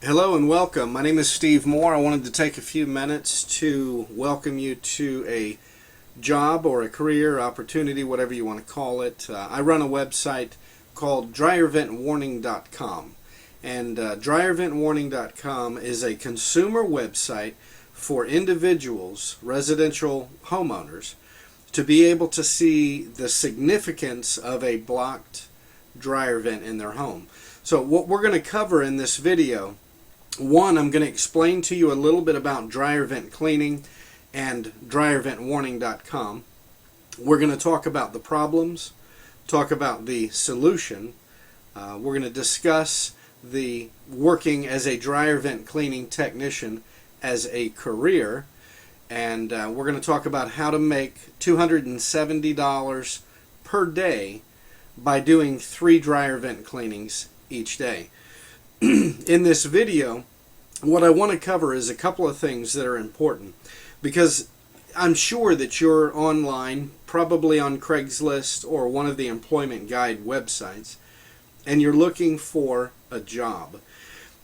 Hello and welcome. My name is Steve Moore. I wanted to take a few minutes to welcome you to a job or a career opportunity, whatever you want to call it. I run a website called DryerVentWarning.com, and DryerVentWarning.com is a consumer website for individuals, residential homeowners, to be able to see the significance of a blocked dryer vent in their home. So what we're going to cover in this video, one, I'm going to explain to you a little bit about dryer vent cleaning and DryerVentWarning.com. We're going to talk about the problems, talk about the solution. We're going to discuss the working as a dryer vent cleaning technician as a career, and we're going to talk about how to make $270 per day by doing 3 dryer vent cleanings each day. In this video, what I want to cover is a couple of things that are important, because I'm sure that you're online, probably on Craigslist or one of the employment guide websites, and you're looking for a job.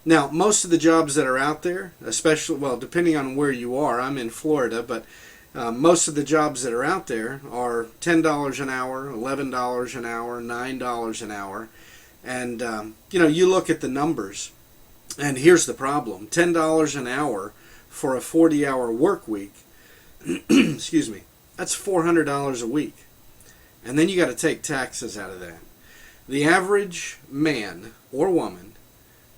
Now, most of the jobs that are out there, especially, well, depending on where you are, I'm in Florida, but most of the jobs that are out there are $10 an hour, $11 an hour, $9 an hour. And, you look at the numbers, and here's the problem. $10 an hour for a 40-hour work week, excuse me, that's $400 a week. And then you got to take taxes out of that. The average man or woman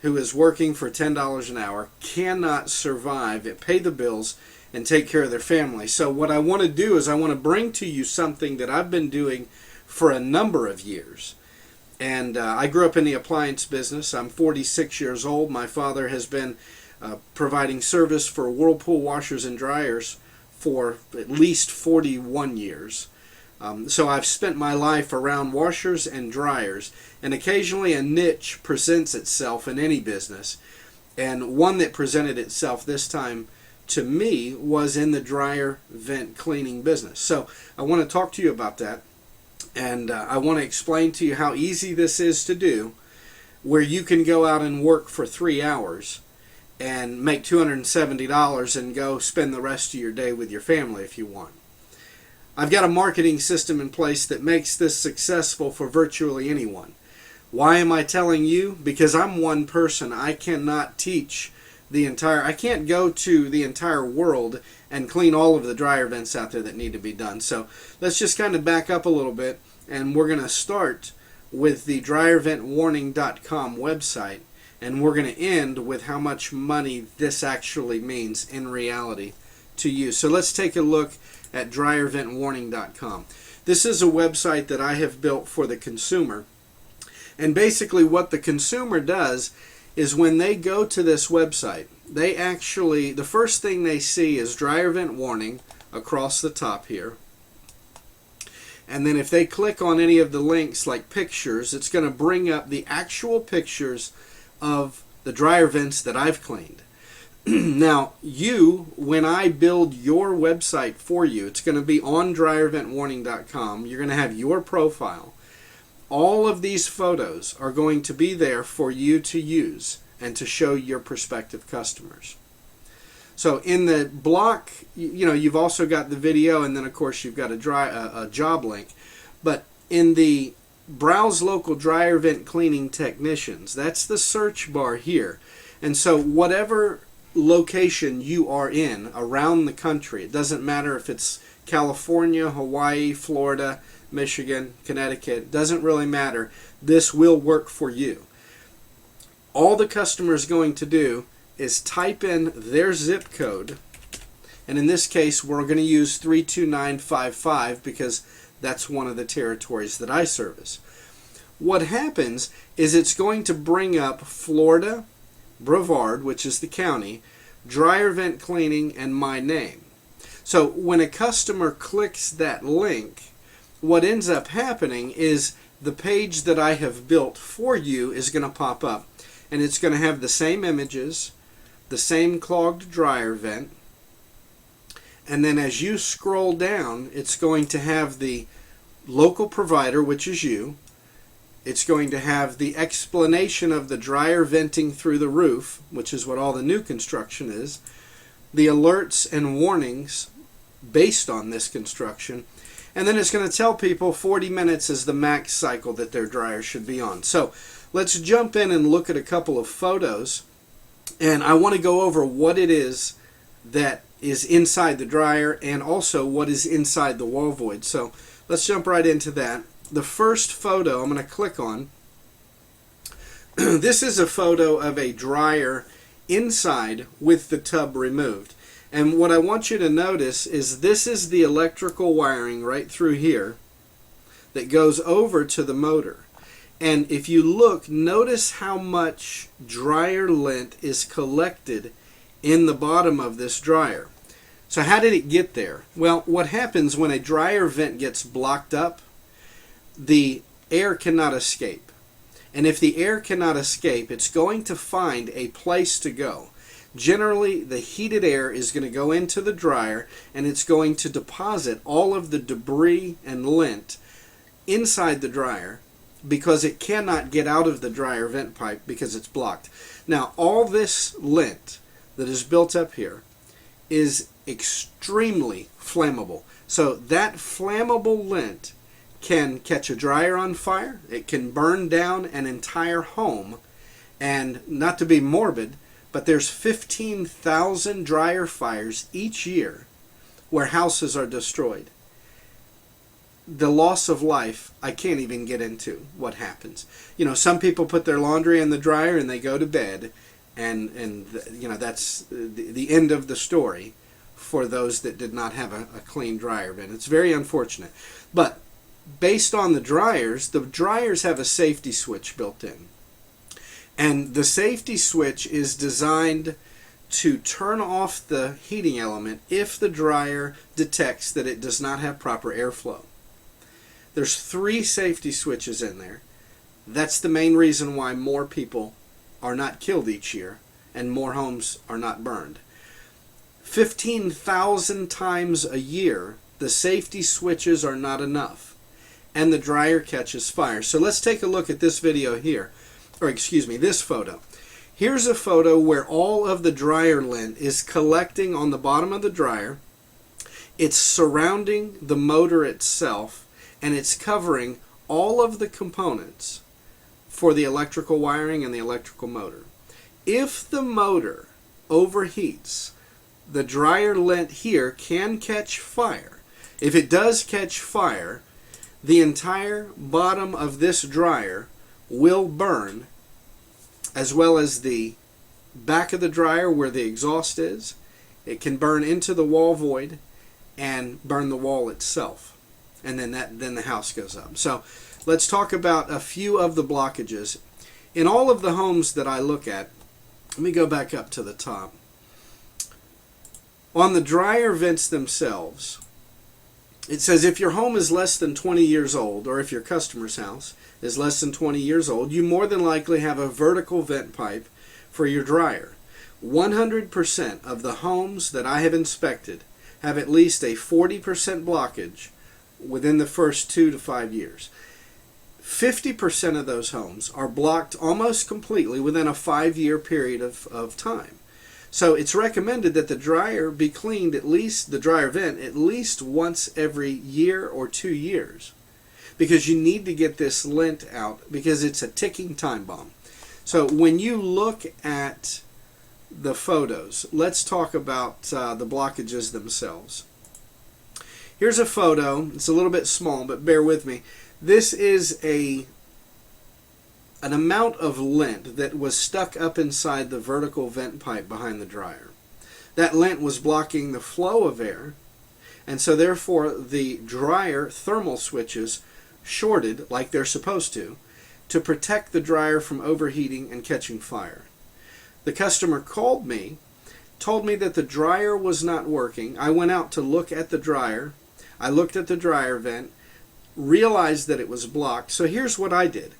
who is working for $10 an hour cannot survive, pay the bills, and take care of their family. So what I want to do is I want to bring to you something that I've been doing for a number of years. And I grew up in the appliance business. I'm 46 years old. My father has been providing service for Whirlpool washers and dryers for at least 41 years. So I've spent my life around washers and dryers, and occasionally a niche presents itself in any business. And one that presented itself this time to me was in the dryer vent cleaning business. So I want to talk to you about that. And I want to explain to you how easy this is to do, where you can go out and work for 3 hours and make $270 and go spend the rest of your day with your family if you want. I've got a marketing system in place that makes this successful for virtually anyone. Why am I telling you? Because I'm one person. I cannot teach I can't go to the entire world and clean all of the dryer vents out there that need to be done. So let's just kind of back up a little bit, and we're going to start with the DryerVentWarning.com website, and we're going to end with how much money this actually means in reality to you. So let's take a look at DryerVentWarning.com. This is a website that I have built for the consumer, and basically what the consumer does is when they go to this website, the first thing they see is dryer vent warning across the top here. And then if they click on any of the links like pictures, it's going to bring up the actual pictures of the dryer vents that I've cleaned. Now, when I build your website for you, it's going to be on DryerVentWarning.com. You're going to have your profile. All of these photos are going to be there for you to use and to show your prospective customers. So in the block, you've also got the video, and then of course you've got a job link. But in the Browse Local Dryer Vent Cleaning Technicians, that's the search bar here. And so whatever location you are in around the country, it doesn't matter if it's California, Hawaii, Florida, Michigan, Connecticut, doesn't really matter. This will work for you. All the customer is going to do is type in their zip code, and in this case we're going to use 32955 because that's one of the territories that I service. What happens is it's going to bring up Florida, Brevard, which is the county, dryer vent cleaning, and my name. So when a customer clicks that link, what ends up happening is the page that I have built for you is going to pop up, and it's going to have the same images, the same clogged dryer vent, and then as you scroll down, it's going to have the local provider, which is you, It's going to have the explanation of the dryer venting through the roof, which is what all the new construction is, the alerts and warnings based on this construction, and then it's going to tell people 40 minutes is the max cycle that their dryer should be on. So let's jump in and look at a couple of photos, and I want to go over what it is that is inside the dryer and also what is inside the wall void. So let's jump right into that. The first photo I'm going to click on, this is a photo of a dryer inside with the tub removed. And what I want you to notice is this is the electrical wiring right through here that goes over to the motor. And if you look, notice how much dryer lint is collected in the bottom of this dryer. So how did it get there? Well, what happens when a dryer vent gets blocked up, the air cannot escape. And if the air cannot escape, it's going to find a place to go. Generally, the heated air is going to go into the dryer and it's going to deposit all of the debris and lint inside the dryer because it cannot get out of the dryer vent pipe because it's blocked. Now, all this lint that is built up here is extremely flammable. So that flammable lint can catch a dryer on fire. It can burn down an entire home. And not to be morbid, but there's 15,000 dryer fires each year where houses are destroyed. The loss of life, I can't even get into what happens. You know, some people put their laundry in the dryer and they go to bed, and you know, that's the end of the story for those that did not have a clean dryer vent. It's very unfortunate. But based on the dryers have a safety switch built in. And the safety switch is designed to turn off the heating element if the dryer detects that it does not have proper airflow. There's 3 safety switches in there. That's the main reason why more people are not killed each year and more homes are not burned. 15,000 times a year, the safety switches are not enough and the dryer catches fire. So let's take a look at this video here, or excuse me, this photo. Here's a photo where all of the dryer lint is collecting on the bottom of the dryer. It's surrounding the motor itself and it's covering all of the components for the electrical wiring and the electrical motor. If the motor overheats, the dryer lint here can catch fire. If it does catch fire, the entire bottom of this dryer will burn, as well as the back of the dryer where the exhaust is. It can burn into the wall void and burn the wall itself. And then the house goes up. So let's talk about a few of the blockages. In all of the homes that I look at, let me go back up to the top. On the dryer vents themselves, it says if your home is less than 20 years old, or if your customer's house is less than 20 years old, you more than likely have a vertical vent pipe for your dryer. 100% of the homes that I have inspected have at least a 40% blockage within the first 2 to 5 years. 50% of those homes are blocked almost completely within a 5-year period of time. So it's recommended that the dryer be cleaned, at least the dryer vent, at least once every year or 2 years, because you need to get this lint out because it's a ticking time bomb. So when you look at the photos, let's talk about the blockages themselves. Here's a photo. It's a little bit small, but bear with me. This is an amount of lint that was stuck up inside the vertical vent pipe behind the dryer. That lint was blocking the flow of air, and so therefore the dryer thermal switches shorted like they're supposed to protect the dryer from overheating and catching fire. The customer called me, told me that the dryer was not working. I went out to look at the dryer. I looked at the dryer vent, realized that it was blocked. So here's what I did.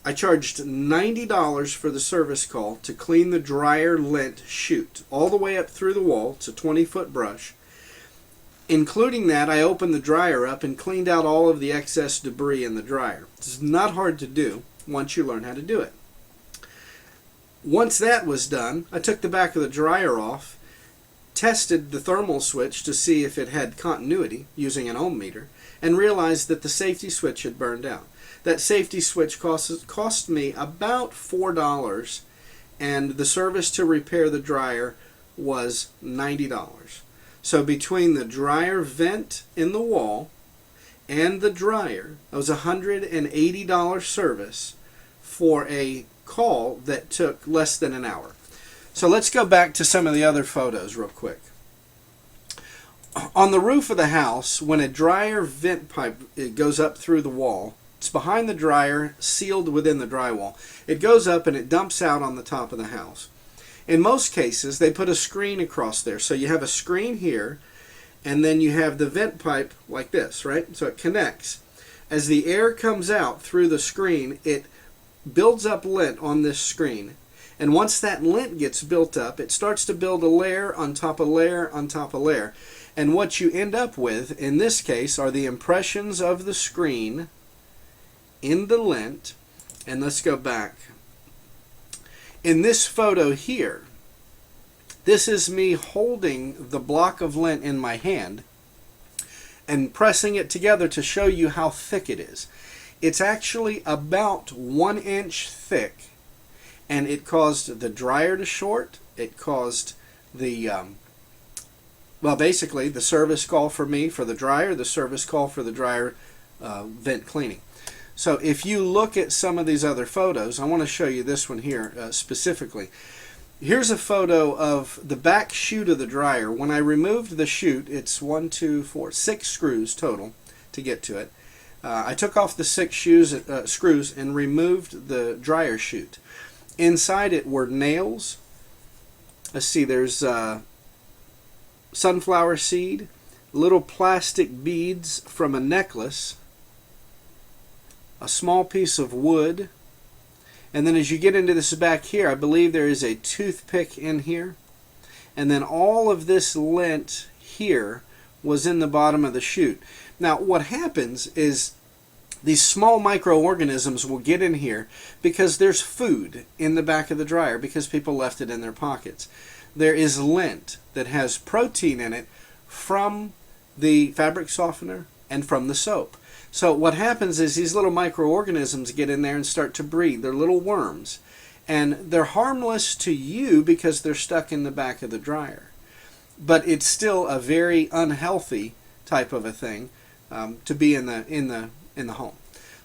I charged $90 for the service call to clean the dryer lint chute all the way up through the wall. It's a 20-foot brush. Including that, I opened the dryer up and cleaned out all of the excess debris in the dryer. It's not hard to do once you learn how to do it. Once that was done, I took the back of the dryer off, tested the thermal switch to see if it had continuity using an ohm meter, and realized that the safety switch had burned out. That safety switch cost me about $4, and the service to repair the dryer was $90. So between the dryer vent in the wall and the dryer, it was a $180 service for a call that took less than an hour. So let's go back to some of the other photos real quick. On the roof of the house, when a dryer vent pipe goes up through the wall, it's behind the dryer, sealed within the drywall. It goes up and it dumps out on the top of the house. In most cases, they put a screen across there. So you have a screen here, and then you have the vent pipe like this, right? So it connects. As the air comes out through the screen, it builds up lint on this screen. And once that lint gets built up, it starts to build a layer on top of layer on top of layer. And what you end up with, in this case, are the impressions of the screen in the lint. And let's go back. In this photo here, this is me holding the block of lint in my hand and pressing it together to show you how thick it is. It's actually about 1 inch thick, and it caused the dryer to short. It caused the, basically the service call for me for the dryer, the service call for the dryer vent cleaning. So if you look at some of these other photos, I want to show you this one here specifically. Here's a photo of the back chute of the dryer. When I removed the chute, it's 6 screws total to get to it. I took off the 6 screws and removed the dryer chute. Inside it were nails. Let's see, there's sunflower seed, little plastic beads from a necklace, a small piece of wood, and then as you get into this back here, I believe there is a toothpick in here, and then all of this lint here was in the bottom of the chute. Now what happens is these small microorganisms will get in here because there's food in the back of the dryer because people left it in their pockets. There is lint that has protein in it from the fabric softener and from the soap. So what happens is these little microorganisms get in there and start to breed. They're little worms. And they're harmless to you because they're stuck in the back of the dryer. But it's still a very unhealthy type of a thing to be in the home.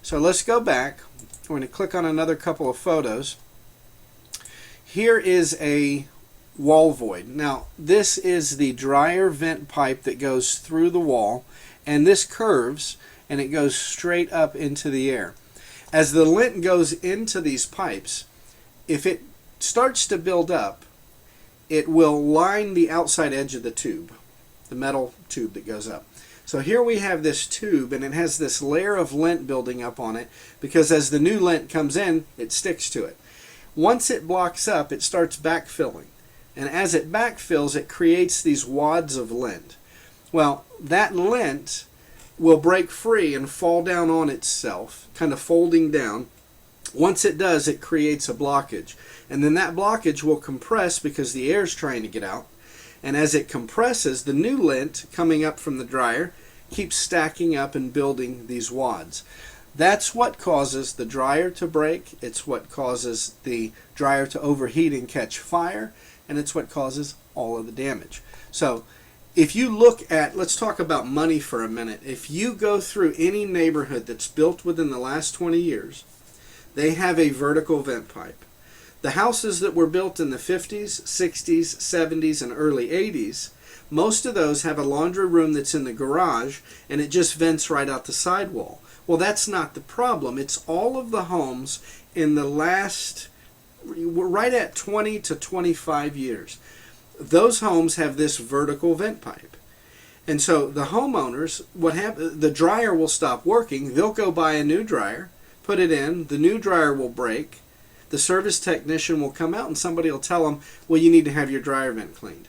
So let's go back. We're going to click on another couple of photos. Here is a wall void. Now this is the dryer vent pipe that goes through the wall, and this curves and it goes straight up into the air. As the lint goes into these pipes, if it starts to build up, it will line the outside edge of the tube, the metal tube that goes up. So here we have this tube, and it has this layer of lint building up on it because as the new lint comes in, it sticks to it. Once it blocks up, it starts backfilling. And as it backfills, it creates these wads of lint. Well, that lint will break free and fall down on itself, kind of folding down. Once it does, it creates a blockage. And then that blockage will compress because the air is trying to get out. And as it compresses, the new lint coming up from the dryer keeps stacking up and building these wads. That's what causes the dryer to break. It's what causes the dryer to overheat and catch fire. And it's what causes all of the damage. So if you look at, let's talk about money for a minute. If you go through any neighborhood that's built within the last 20 years, they have a vertical vent pipe. The houses that were built in the 50s, 60s, 70s, and early 80s, most of those have a laundry room that's in the garage and it just vents right out the sidewall. Well, that's not the problem. It's all of the homes in the last, right at 20 to 25 years. Those homes have this vertical vent pipe. And so the homeowners, the dryer will stop working. They'll go buy a new dryer, put it in, the new dryer will break. The service technician will come out and somebody will tell them, well, you need to have your dryer vent cleaned.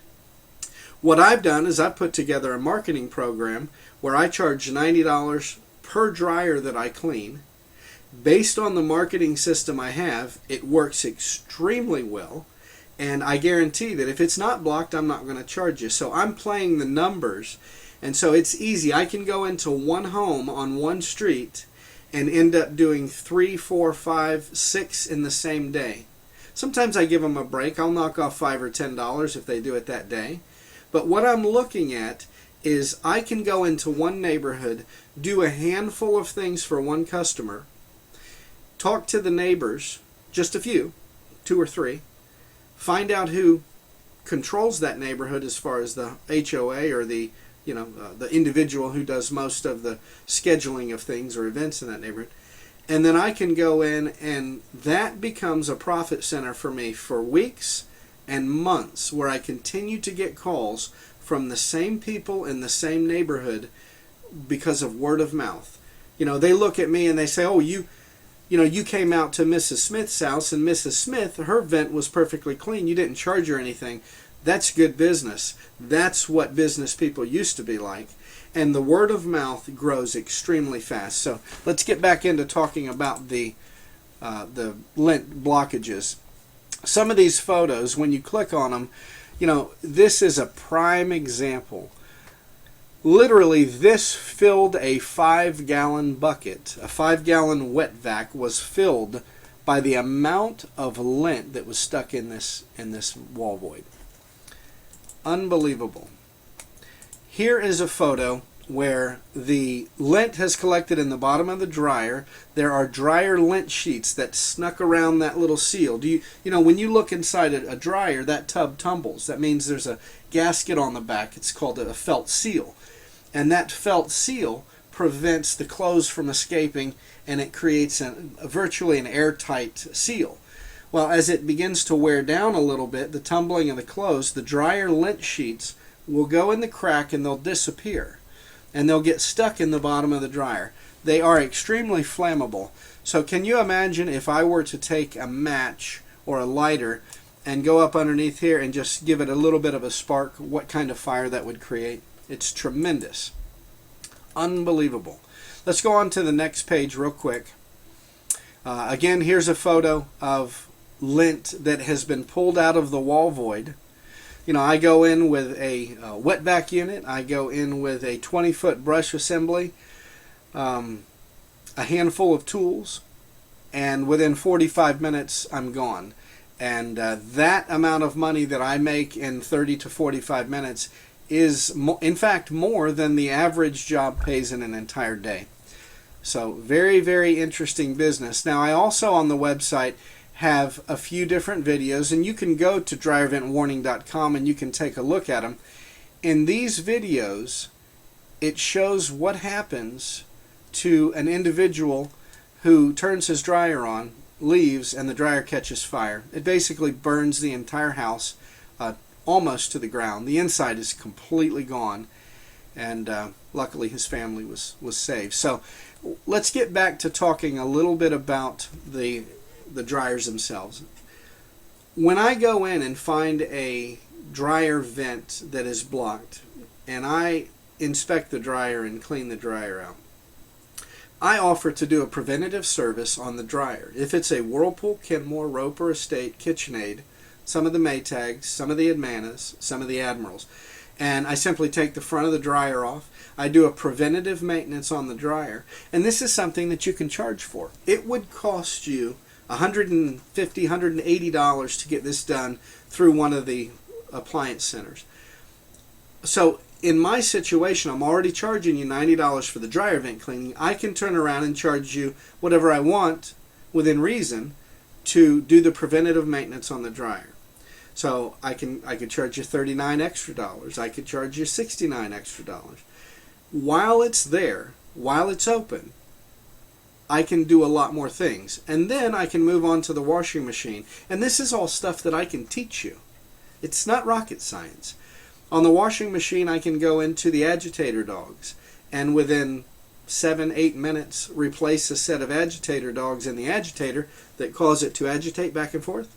What I've done is I've put together a marketing program where I charge $90 per dryer that I clean. Based on the marketing system I have, it works extremely well, and I guarantee that if it's not blocked, I'm not going to charge you. So I'm playing the numbers, and so it's easy. I can go into one home on one street and end up doing 3, 4, 5, 6 in the same day. Sometimes I give them a break. I'll knock off $5 or $10 if they do it that day. But what I'm looking at is I can go into one neighborhood, do a handful of things for one customer, talk to the neighbors, just a few, 2 or 3, find out who controls that neighborhood as far as the HOA or the the individual who does most of the scheduling of things or events in that neighborhood. And then I can go in, and that becomes a profit center for me for weeks and months, where I continue to get calls from the same people in the same neighborhood because of word of mouth. They look at me and they say, "Oh, you came out to Mrs. Smith's house, and Mrs. Smith, her vent was perfectly clean. You didn't charge her anything." That's good business. That's what business people used to be like. And the word of mouth grows extremely fast. So let's get back into talking about the lint blockages. Some of these photos, when you click on them, this is a prime example. Literally, this filled a 5-gallon bucket. A 5-gallon wet vac was filled by the amount of lint that was stuck in this wall void. Unbelievable. Here is a photo where the lint has collected in the bottom of the dryer. There are dryer lint sheets that snuck around that little seal. When you look inside a dryer, that tub tumbles. That means there's a gasket on the back. It's called a felt seal. And that felt seal prevents the clothes from escaping, and it creates virtually an airtight seal. Well, as it begins to wear down a little bit, the tumbling of the clothes, the dryer lint sheets will go in the crack and they'll disappear. And they'll get stuck in the bottom of the dryer. They are extremely flammable. So can you imagine if I were to take a match or a lighter and go up underneath here and just give it a little bit of a spark, what kind of fire that would create? It's tremendous. Unbelievable. Let's go on to the next page real quick. Again, here's a photo of lint that has been pulled out of the wall void. I go in with a wet vac unit. I go in with a 20-foot brush assembly, a handful of tools, and within 45 minutes I'm gone. And that amount of money that I make in 30 to 45 minutes is, in fact, more than the average job pays in an entire day. So very, very interesting business. Now, I also on the website have a few different videos, and you can go to DryerVentWarning.com and you can take a look at them. In these videos, it shows what happens to an individual who turns his dryer on, leaves, and the dryer catches fire. It basically burns the entire house almost to the ground. The inside is completely gone, and luckily his family was saved. So let's get back to talking a little bit about the dryers themselves. When I go in and find a dryer vent that is blocked, and I inspect the dryer and clean the dryer out, I offer to do a preventative service on the dryer. If it's a Whirlpool, Kenmore, Roper Estate, KitchenAid, some of the Maytags, some of the Admanas, some of the Admirals, and I simply take the front of the dryer off. I do a preventative maintenance on the dryer, and this is something that you can charge for. It would cost you $150, $180 to get this done through one of the appliance centers. So in my situation, I'm already charging you $90 for the dryer vent cleaning. I can turn around and charge you whatever I want within reason to do the preventative maintenance on the dryer. So I could charge you $39 extra. I could charge you $69 extra. While it's there, while it's open, I can do a lot more things. And then I can move on to the washing machine. And this is all stuff that I can teach you. It's not rocket science. On the washing machine, I can go into the agitator dogs, and within 7-8 minutes replace a set of agitator dogs in the agitator that cause it to agitate back and forth.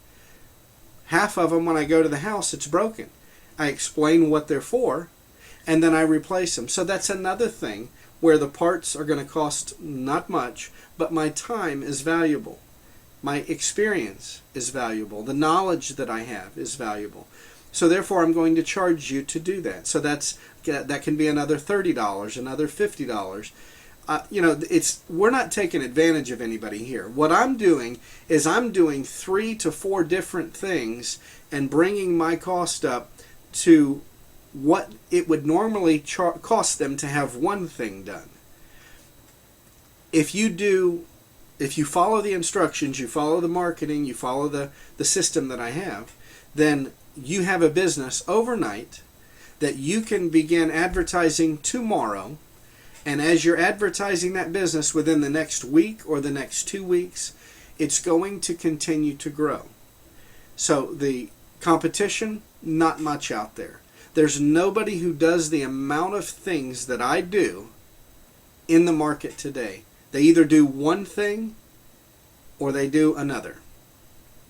Half of them, when I go to the house, it's broken. I explain what they're for, and then I replace them. So that's another thing where the parts are going to cost not much, but my time is valuable. My experience is valuable. The knowledge that I have is valuable. So therefore, I'm going to charge you to do that. So that can be another $30, another $50. We're not taking advantage of anybody here. What I'm doing is I'm doing 3 to 4 different things and bringing my cost up to what it would normally cost them to have one thing done. If you follow the instructions, you follow the marketing, you follow the system that I have, then you have a business overnight that you can begin advertising tomorrow. And as you're advertising that business within the next week or the next 2 weeks, it's going to continue to grow. So the competition, not much out there. There's nobody who does the amount of things that I do in the market today. They either do one thing or they do another,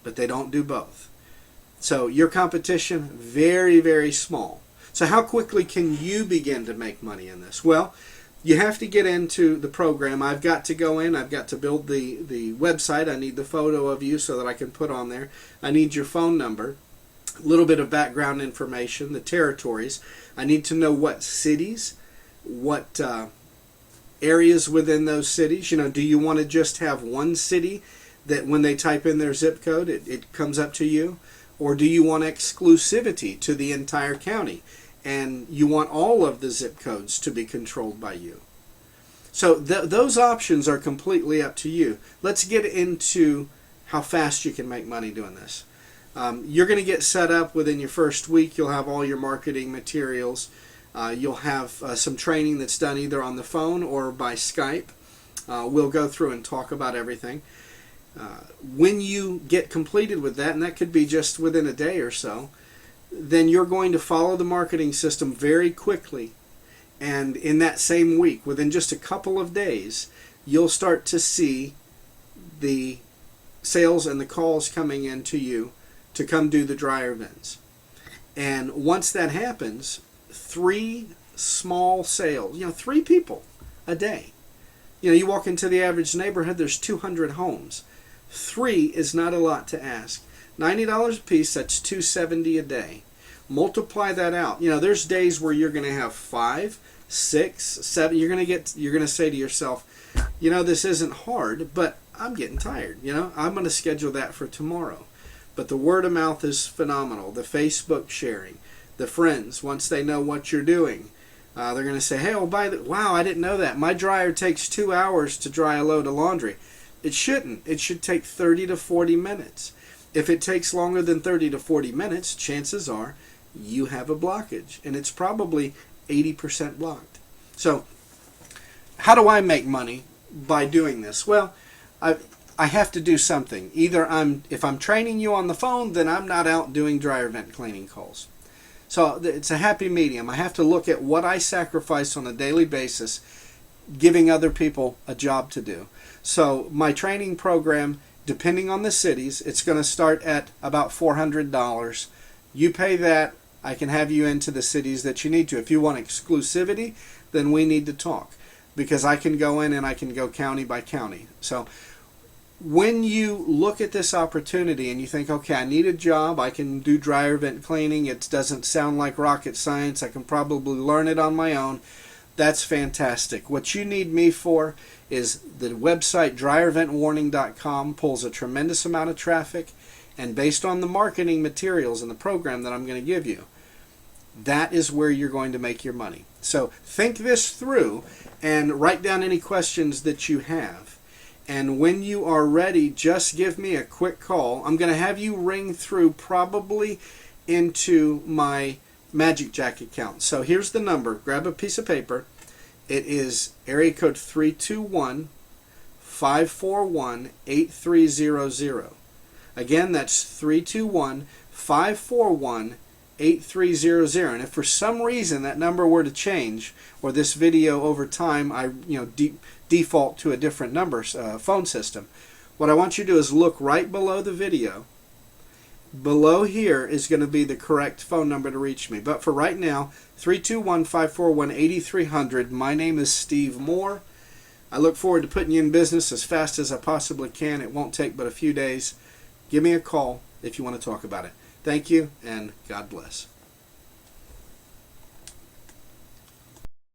but they don't do both. So your competition, very, very small. So how quickly can you begin to make money in this? Well, you have to get into the program. I've got to go in. I've got to build the website. I need the photo of you so that I can put on there. I need your phone number, a little bit of background information, the territories. I need to know what cities, what areas within those cities. Do you want to just have one city that when they type in their zip code, it comes up to you? Or do you want exclusivity to the entire county? And you want all of the zip codes to be controlled by you. So those options are completely up to you. Let's get into how fast you can make money doing this. You're going to get set up within your first week. You'll have all your marketing materials. You'll have some training that's done either on the phone or by Skype. We'll go through and talk about everything. When you get completed with that, and that could be just within a day or so, then you're going to follow the marketing system very quickly. And in that same week, within just a couple of days, you'll start to see the sales and the calls coming in to you to come do the dryer vents. And once that happens, 3 small sales, 3 people a day. You walk into the average neighborhood, there's 200 homes. 3 is not a lot to ask. $90 a piece, that's $270 a day. Multiply that out. There's days where you're going to have 5, 6, 7. You're going to say to yourself, this isn't hard, but I'm getting tired. I'm going to schedule that for tomorrow. But the word of mouth is phenomenal. The Facebook sharing, the friends, once they know what you're doing, they're going to say, hey, wow, I didn't know that. My dryer takes 2 hours to dry a load of laundry. It shouldn't. It should take 30 to 40 minutes. If it takes longer than 30 to 40 minutes, chances are you have a blockage, and it's probably 80% blocked. So how do I make money by doing this? Well, I have to do something. Either if I'm training you on the phone, then I'm not out doing dryer vent cleaning calls. So it's a happy medium. I have to look at what I sacrifice on a daily basis, giving other people a job to do. So my training program, depending on the cities, it's going to start at about $400. You pay that, I can have you into the cities that you need to. If you want exclusivity, then we need to talk, because I can go in and I can go county by county. So when you look at this opportunity and you think, okay, I need a job, I can do dryer vent cleaning, it doesn't sound like rocket science, I can probably learn it on my own, that's fantastic. What you need me for is the website DryerVentWarning.com pulls a tremendous amount of traffic, and based on the marketing materials and the program that I'm going to give you, that is where you're going to make your money. So think this through and write down any questions that you have. And when you are ready, just give me a quick call. I'm going to have you ring through probably into my Magic Jack account. So here's the number. Grab a piece of paper. It is area code 321-541-8300. Again, that's 321-541-8300. And if for some reason that number were to change, or this video over time, I default to a different number phone system, what I want you to do is look right below the video. below here is going to be the correct phone number to reach me. But for right now, 321-541-8300. My name is Steve Moore. I look forward to putting you in business as fast as I possibly can. It won't take but a few days. Give me a call if you want to talk about it. Thank you, and God bless.